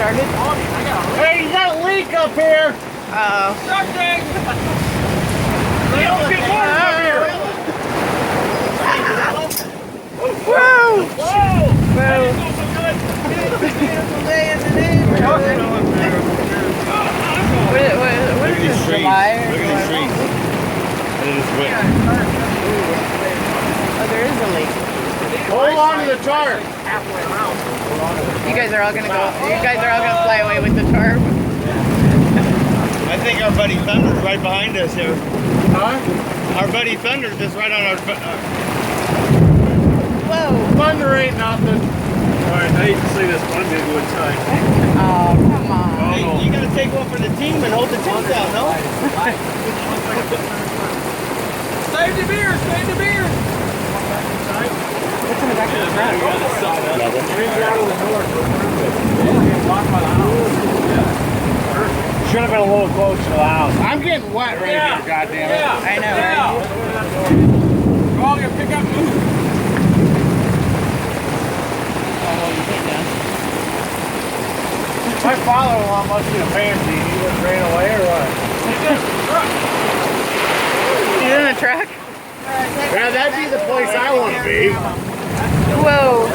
started? Hey, you got a leak up here! Uh-oh. Something! Don't get water up here! Whoa! Whoa! Whoa! What is this, July? Look at these trees. It is wet. Oh, there is a leak. Hold on to the tarp! You guys are all gonna go. You guys are all gonna fly away with the tarp. I think our buddy Thunder's right behind us here. Huh? Our buddy Thunder's just right on our... Whoa! Thunder ain't nothing. Alright, I hate to see this one big wood side. Oh, come on. Hey, you gotta take one for the team and hold the tent down, no? Save the beer! Save the beer! What's in the back of the truck? Should have been a little closer to the house. I'm getting wet right here, goddamn it. I know, right? Go on, get pick up. My father-in-law must be a pansy. He just ran away or what? He's in the truck? Yeah, that'd be the place I want to be. Whoa!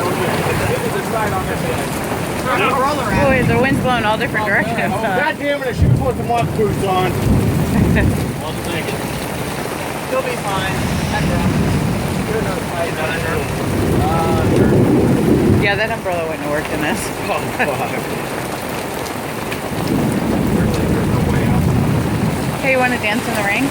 Boy, the wind's blowing all different directions. God damn it, I should have put the muck boots on. You'll be fine. Yeah, that umbrella wouldn't have worked in this. Oh, fuck. Hey, you want to dance in the rain?